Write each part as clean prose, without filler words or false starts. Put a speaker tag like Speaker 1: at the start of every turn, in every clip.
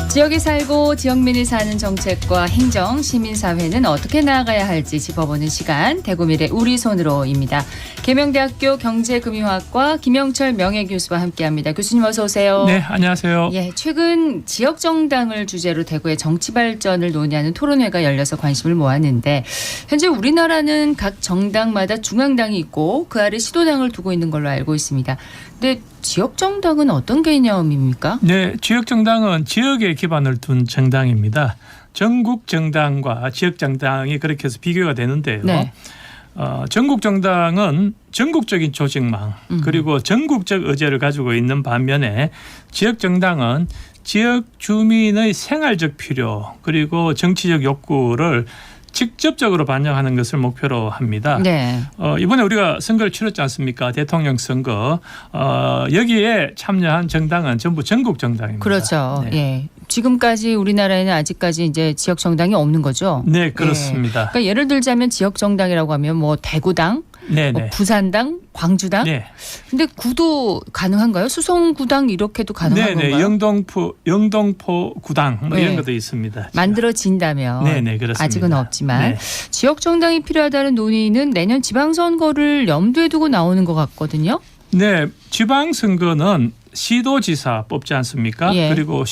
Speaker 1: 지역에 살고 지역민이 사는 정책과 행정, 시민사회는 어떻게 나아가야 할지 짚어보는 시간, 대구미래 우리 손으로입니다. 계명대학교 경제금융학과 김영철 명예교수와 함께합니다. 교수님 어서 오세요.
Speaker 2: 네, 안녕하세요.
Speaker 1: 예, 최근 지역정당을 주제로 대구의 정치발전을 논의하는 토론회가 열려서 관심을 모았는데 현재 우리나라는 각 정당마다 중앙당이 있고 그 아래 시도당을 두고 있는 걸로 알고 있습니다. 근데 지역정당은 어떤 개념입니까?
Speaker 2: 네, 지역정당은 지역에 기반을 둔 정당입니다. 전국정당과 지역정당이 그렇게 해서 비교가 되는데요.
Speaker 1: 네.
Speaker 2: 전국정당은 전국적인 조직망 그리고 전국적 의제를 가지고 있는 반면에 지역정당은 지역 주민의 생활적 필요 그리고 정치적 욕구를 직접적으로 반영하는 것을 목표로 합니다.
Speaker 1: 네.
Speaker 2: 이번에 우리가 선거를 치렀지 않습니까? 대통령 선거. 여기에 참여한 정당은 전부 전국 정당입니다.
Speaker 1: 그렇죠.
Speaker 2: 네.
Speaker 1: 예. 지금까지 우리나라에는 아직까지 이제 지역 정당이 없는 거죠.
Speaker 2: 네, 그렇습니다.
Speaker 1: 예. 그러니까 예를 들자면 지역 정당이라고 하면 뭐 대구당,
Speaker 2: 네,
Speaker 1: 뭐
Speaker 2: 네.
Speaker 1: 부산당, 광주당.
Speaker 2: 네.
Speaker 1: 근데 구도 가능한가요? 수성구당 이렇게도 가능한
Speaker 2: 네,
Speaker 1: 건가요?
Speaker 2: 영동포 구당 뭐
Speaker 1: 네.
Speaker 2: 이런 것도 있습니다.
Speaker 1: 만들어진다면
Speaker 2: 네, 네, 그렇습니다.
Speaker 1: 아직은 없지만
Speaker 2: 네.
Speaker 1: 지역 정당이 필요하다는 논의는 내년 지방선거를 염두에 두고 나오는 것 같거든요.
Speaker 2: 네, 지방선거는 시도지사 뽑지 않습니까?
Speaker 1: 예.
Speaker 2: 그리고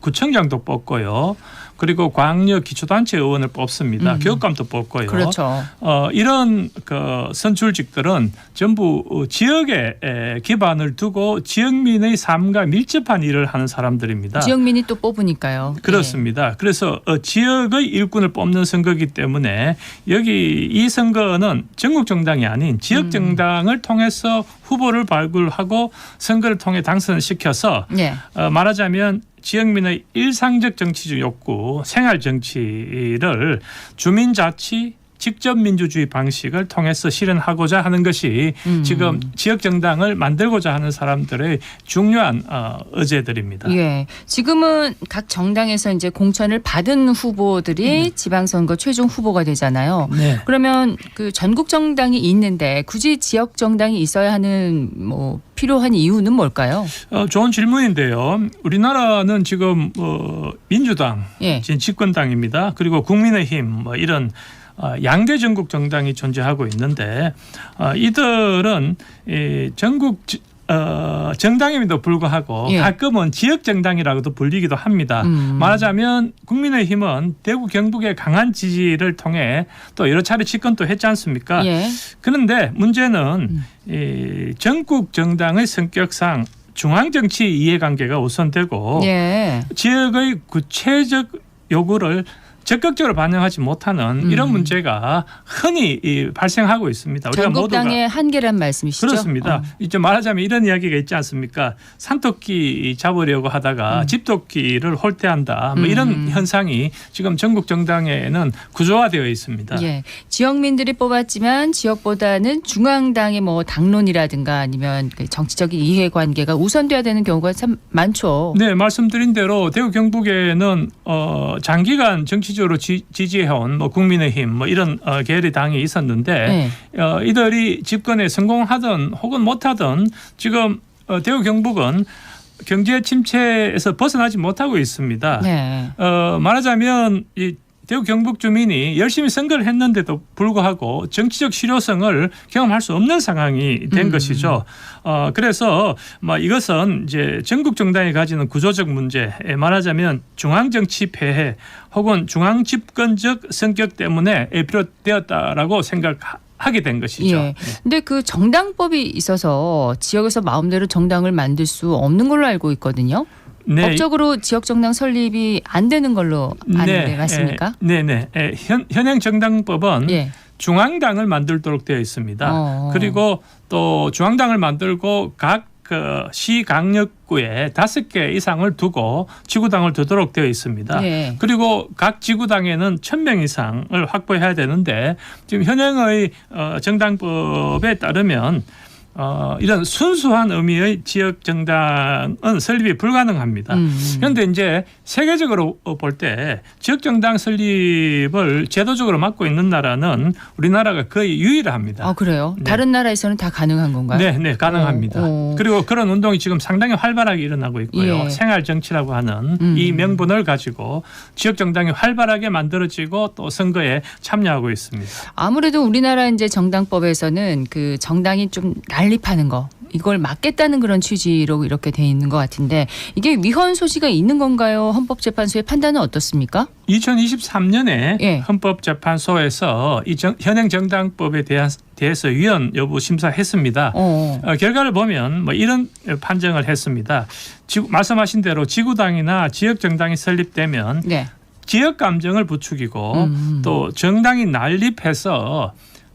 Speaker 2: 구청장도 뽑고요. 그리고 광역 기초단체 의원을 뽑습니다. 교육감도 뽑고요.
Speaker 1: 그렇죠.
Speaker 2: 이런 그 선출직들은 전부 지역에 기반을 두고 지역민의 삶과 밀접한 일을 하는 사람들입니다.
Speaker 1: 지역민이 또 뽑으니까요.
Speaker 2: 그렇습니다. 그래서 지역의 일꾼을 뽑는 선거이기 때문에 여기 이 선거는 전국 정당이 아닌 지역 정당을 통해서 후보를 발굴하고 선거를 통해 당선시켜서
Speaker 1: 예.
Speaker 2: 말하자면 지역민의 일상적 정치적 욕구, 생활 정치를 주민자치, 직접 민주주의 방식을 통해서 실현하고자 하는 것이 지금 지역 정당을 만들고자 하는 사람들의 중요한 의제들입니다.
Speaker 1: 예. 지금은 각 정당에서 이제 공천을 받은 후보들이 지방선거 최종 후보가 되잖아요.
Speaker 2: 네.
Speaker 1: 그러면 그 전국 정당이 있는데 굳이 지역 정당이 있어야 하는 뭐 필요한 이유는 뭘까요?
Speaker 2: 좋은 질문인데요. 우리나라는 지금 민주당,
Speaker 1: 예.
Speaker 2: 지금 집권당입니다. 그리고 국민의힘 뭐 이런 양대 전국 정당이 존재하고 있는데 이들은 전국 정당임에도 불구하고
Speaker 1: 예.
Speaker 2: 가끔은 지역 정당이라고도 불리기도 합니다. 말하자면 국민의힘은 대구 경북의 강한 지지를 통해 또 여러 차례 집권도 했지 않습니까?
Speaker 1: 예.
Speaker 2: 그런데 문제는 이 전국 정당의 성격상 중앙정치 이해관계가 우선되고
Speaker 1: 예.
Speaker 2: 지역의 구체적 요구를 적극적으로 반영하지 못하는 이런 문제가 흔히 발생하고 있습니다. 우리가
Speaker 1: 전국당의 한계란 말씀이시죠?
Speaker 2: 그렇습니다. 이제 말하자면 이런 이야기가 있지 않습니까? 산토끼 잡으려고 하다가 집토끼를 홀대한다. 뭐 이런 현상이 지금 전국 정당에는 구조화되어 있습니다.
Speaker 1: 예. 지역민들이 뽑았지만 지역보다는 중앙당의 뭐 당론이라든가 아니면 그 정치적인 이해관계가 우선돼야 되는 경우가 참 많죠.
Speaker 2: 네, 말씀드린 대로 대구 경북에는 장기간 정치적으로 지지해온 뭐 국민의힘 뭐 이런 계열의 당이 있었는데 이들이 집권에 성공하든 혹은 못하든 지금 대구 경북은 경제 침체에서 벗어나지 못하고 있습니다.
Speaker 1: 네.
Speaker 2: 말하자면 이 대구 경북 주민이 열심히 선거를 했는데도 불구하고 정치적 실효성을 경험할 수 없는 상황이 된 것이죠. 그래서 이것은 이제 전국 정당이 가지는 구조적 문제, 말하자면 중앙 정치 폐해 혹은 중앙 집권적 성격 때문에 비롯되었다라고 생각하게 된 것이죠.
Speaker 1: 예. 근데 그 정당법이 있어서 지역에서 마음대로 정당을 만들 수 없는 걸로 알고 있거든요.
Speaker 2: 네.
Speaker 1: 법적으로 지역 정당 설립이 안 되는 걸로 아는데 맞습니까?
Speaker 2: 네네. 현행 정당법은
Speaker 1: 예.
Speaker 2: 중앙당을 만들도록 되어 있습니다. 그리고 또 중앙당을 만들고 각 시강력구에 5개 이상을 두고 지구당을 두도록 되어 있습니다.
Speaker 1: 예.
Speaker 2: 그리고 각 지구당에는 1,000명 이상을 확보해야 되는데 지금 현행의 정당법에 따르면 이런 순수한 의미의 지역 정당은 설립이 불가능합니다. 그런데 이제 세계적으로 볼 때 지역 정당 설립을 제도적으로 막고 있는 나라는 우리나라가 거의 유일합니다.
Speaker 1: 아, 그래요?
Speaker 2: 네.
Speaker 1: 다른 나라에서는 다 가능한 건가요?
Speaker 2: 네, 가능합니다. 그리고 그런 운동이 지금 상당히 활발하게 일어나고 있고요.
Speaker 1: 예.
Speaker 2: 생활 정치라고 하는 이 명분을 가지고 지역 정당이 활발하게 만들어지고 또 선거에 참여하고 있습니다.
Speaker 1: 아무래도 우리나라 이제 정당법에서는 그 정당이 좀 난립하는 거 이걸 막겠다는 그런 취지로 이렇게 돼 있는 것 같은데 이게 위헌 소지가 있는 건가요? 헌법재판소의 판단은 어떻습니까?
Speaker 2: 2023년에
Speaker 1: 예.
Speaker 2: 헌법재판소에서 이 현행 정당법에 대해서 위헌 여부 심사했습니다. 결과를 보면 뭐 이런 판정을 했습니다. 말씀하신 대로 지구당이나 지역 정당이 설립되면
Speaker 1: 네.
Speaker 2: 지역 감정을 부추기고 또 정당이 난립해서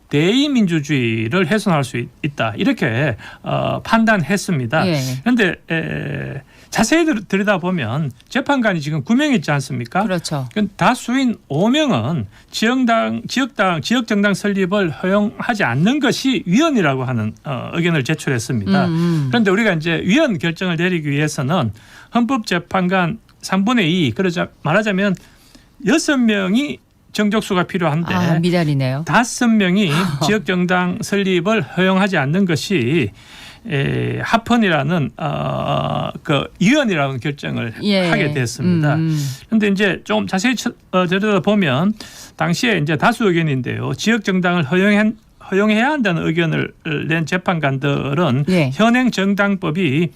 Speaker 2: 대의민주주의를 훼손할 수 있다 이렇게 판단했습니다. 그런데 자세히 들여다보면 재판관이 지금 9명 있지 않습니까?
Speaker 1: 그렇죠.
Speaker 2: 다수인 5명은 지역 정당 설립을 허용하지 않는 것이 위헌이라고 하는 의견을 제출했습니다. 그런데 우리가 이제 위헌 결정을 내리기 위해서는 헌법재판관 3분의 2 그러자 말하자면 6명이 정족수가 필요한데
Speaker 1: 미달이네요.
Speaker 2: 5명이 지역 정당 설립을 허용하지 않는 것이 합헌이라는 그 위헌이라는 결정을 하게 됐습니다. 그런데 이제 좀 자세히 들여다보면 당시에 이제 다수 의견인데요. 지역 정당을 허용해야 한다는 의견을 낸 재판관들은 현행 정당법이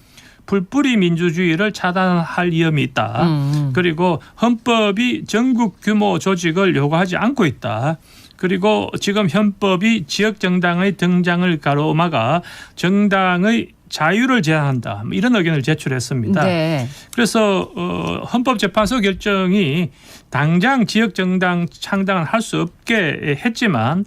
Speaker 2: 풀뿌리 민주주의를 차단할 위험이 있다. 그리고 헌법이 전국 규모 조직을 요구하지 않고 있다. 그리고 지금 헌법이 지역 정당의 등장을 가로막아 정당의 자유를 제한한다. 이런 의견을 제출했습니다.
Speaker 1: 네.
Speaker 2: 그래서 헌법재판소 결정이 당장 지역정당 창당을 할 수 없게 했지만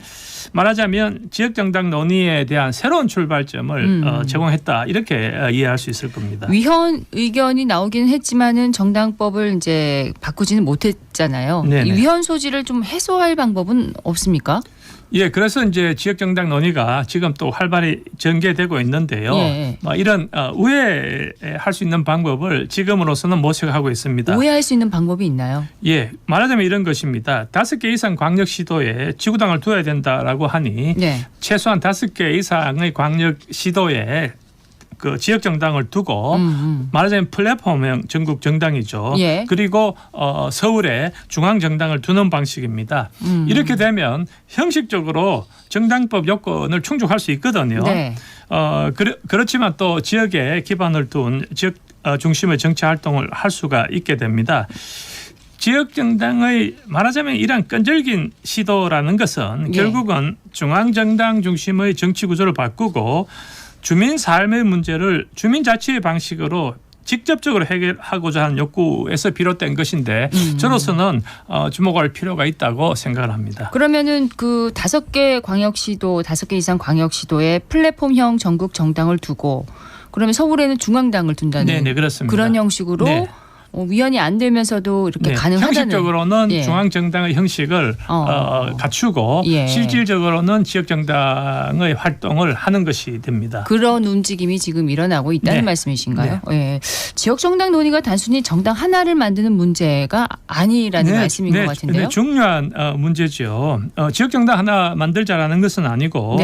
Speaker 2: 말하자면 지역정당 논의에 대한 새로운 출발점을 제공했다 이렇게 이해할 수 있을 겁니다.
Speaker 1: 위헌 의견이 나오기는 했지만은 정당법을 이제 바꾸지는 못했잖아요. 이 위헌 소지를 좀 해소할 방법은 없습니까?
Speaker 2: 예, 그래서 이제 지역정당 논의가 지금 또 활발히 전개되고 있는데요. 이런 우회할 수 있는 방법을 지금으로서는 모색하고 있습니다.
Speaker 1: 우회할 수 있는 방법이 있나요?
Speaker 2: 예, 말하자면 이런 것입니다. 5개 이상 광역시도에 지구당을 둬야 된다라고 하니 최소한 5개 이상의 광역시도에 그 지역 정당을 두고 말하자면 플랫폼형 전국 정당이죠. 그리고 서울에 중앙 정당을 두는 방식입니다. 이렇게 되면 형식적으로 정당법 요건을 충족할 수 있거든요. 그렇지만 또 지역에 기반을 둔 지역 중심의 정치 활동을 할 수가 있게 됩니다. 지역 정당의 말하자면 이러한 끈질긴 시도라는 것은 결국은 중앙 정당 중심의 정치 구조를 바꾸고 주민 삶의 문제를 주민자치의 방식으로 직접적으로 해결하고자 하는 욕구에서 비롯된 것인데 저로서는 주목할 필요가 있다고 생각을 합니다. 그러면은
Speaker 1: 그 5개 광역시도, 5개 이상 광역시도에 플랫폼형 전국 정당을 두고 그러면 서울에는 중앙당을 둔다는
Speaker 2: 그렇습니다.
Speaker 1: 그런 형식으로 위헌이 안 되면서도 이렇게 가능하다는.
Speaker 2: 형식적으로는 중앙정당의 형식을 갖추고 실질적으로는 지역정당의 활동을 하는 것이 됩니다.
Speaker 1: 그런 움직임이 지금 일어나고 있다는 말씀이신가요? 지역정당 논의가 단순히 정당 하나를 만드는 문제가 아니라는 말씀인 것 같은데요.
Speaker 2: 중요한 문제죠. 지역정당 하나 만들자라는 것은 아니고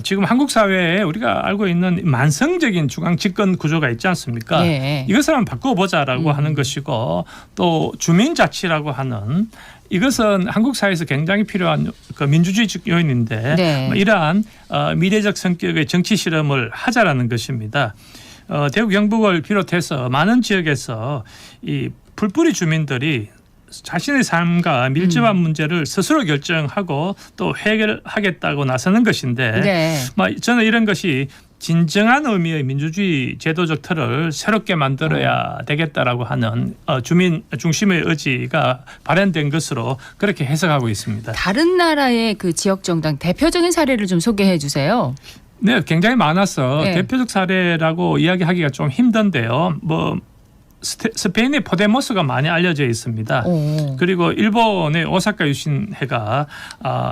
Speaker 2: 지금 한국 사회에 우리가 알고 있는 만성적인 중앙 집권 구조가 있지 않습니까? 이것을 한번 바꿔보자라고 하는 것이고 또 주민자치라고 하는 이것은 한국 사회에서 굉장히 필요한 그 민주주의적 요인인데 이러한 미래적 성격의 정치 실험을 하자라는 것입니다. 대구 경북을 비롯해서 많은 지역에서 이 풀뿌리 주민들이 자신의 삶과 밀접한 문제를 스스로 결정하고 또 해결하겠다고 나서는 것인데 저는 이런 것이 진정한 의미의 민주주의 제도적 틀을 새롭게 만들어야 되겠다라고 하는 주민 중심의 의지가 발현된 것으로 그렇게 해석하고 있습니다.
Speaker 1: 다른 나라의 그 지역 정당 대표적인 사례를 좀 소개해 주세요.
Speaker 2: 네, 굉장히 많아서 대표적 사례라고 이야기하기가 좀 힘든데요. 스페인의 포데모스가 많이 알려져 있습니다.
Speaker 1: 오.
Speaker 2: 그리고 일본의 오사카 유신회가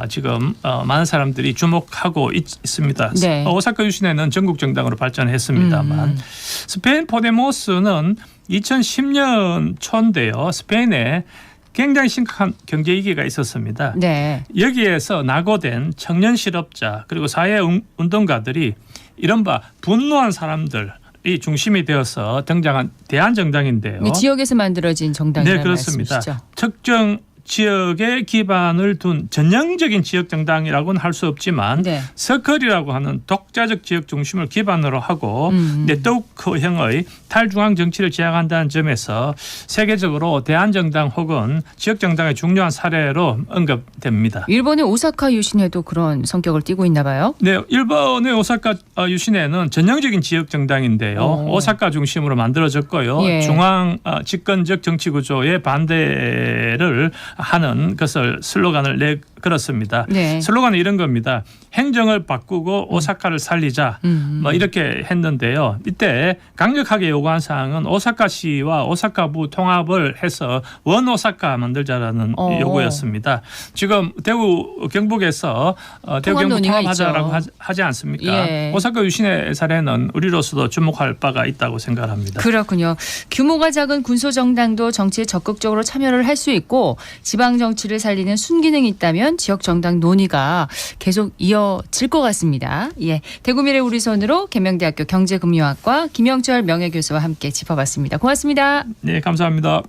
Speaker 2: 지금 많은 사람들이 주목하고 있습니다.
Speaker 1: 네.
Speaker 2: 오사카 유신회는 전국 정당으로 발전했습니다만 스페인 포데모스는 2010년 초인데요. 스페인에 굉장히 심각한 경제 위기가 있었습니다.
Speaker 1: 네.
Speaker 2: 여기에서 낙오된 청년 실업자 그리고 사회 운동가들이 이른바 분노한 사람들이 중심이 되어서 등장한 대한정당인데요.
Speaker 1: 지역에서 만들어진 정당이라는
Speaker 2: 네, 그렇습니다.
Speaker 1: 말씀이시죠?
Speaker 2: 특정 지역에 기반을 둔 전형적인 지역 정당이라고는 할 수 없지만
Speaker 1: 네.
Speaker 2: 서클이라고 하는 독자적 지역 중심을 기반으로 하고 네트워크형의 탈중앙 정치를 지향한다는 점에서 세계적으로 대한정당 혹은 지역 정당의 중요한 사례로 언급됩니다.
Speaker 1: 일본의 오사카 유신회도 그런 성격을 띠고 있나 봐요.
Speaker 2: 네, 일본의 오사카 유신회는 전형적인 지역 정당인데요. 오사카 중심으로 만들어졌고요.
Speaker 1: 예.
Speaker 2: 중앙 집권적 정치 구조에 반대를 하는 것을 슬로건을 걸었습니다.
Speaker 1: 네.
Speaker 2: 슬로건은 이런 겁니다. 행정을 바꾸고 오사카를 살리자. 뭐 이렇게 했는데요. 이때 강력하게 요구한 사항은 오사카시와 오사카부 통합을 해서 원 오사카 만들자라는 요구였습니다. 지금 대구 경북에서 대구 경북
Speaker 1: 논의가
Speaker 2: 통합하자라고
Speaker 1: 있죠.
Speaker 2: 하지 않습니까?
Speaker 1: 예.
Speaker 2: 오사카 유신의 사례는 우리로서도 주목할 바가 있다고 생각합니다.
Speaker 1: 그렇군요. 규모가 작은 군소정당도 정치에 적극적으로 참여를 할 수 있고 지방정치를 살리는 순기능이 있다면 지역정당 논의가 계속 이어질 것 같습니다. 예, 대구미래 우리 손으로 계명대학교 경제금융학과 김영철 명예교수와 함께 짚어봤습니다. 고맙습니다.
Speaker 2: 네, 감사합니다.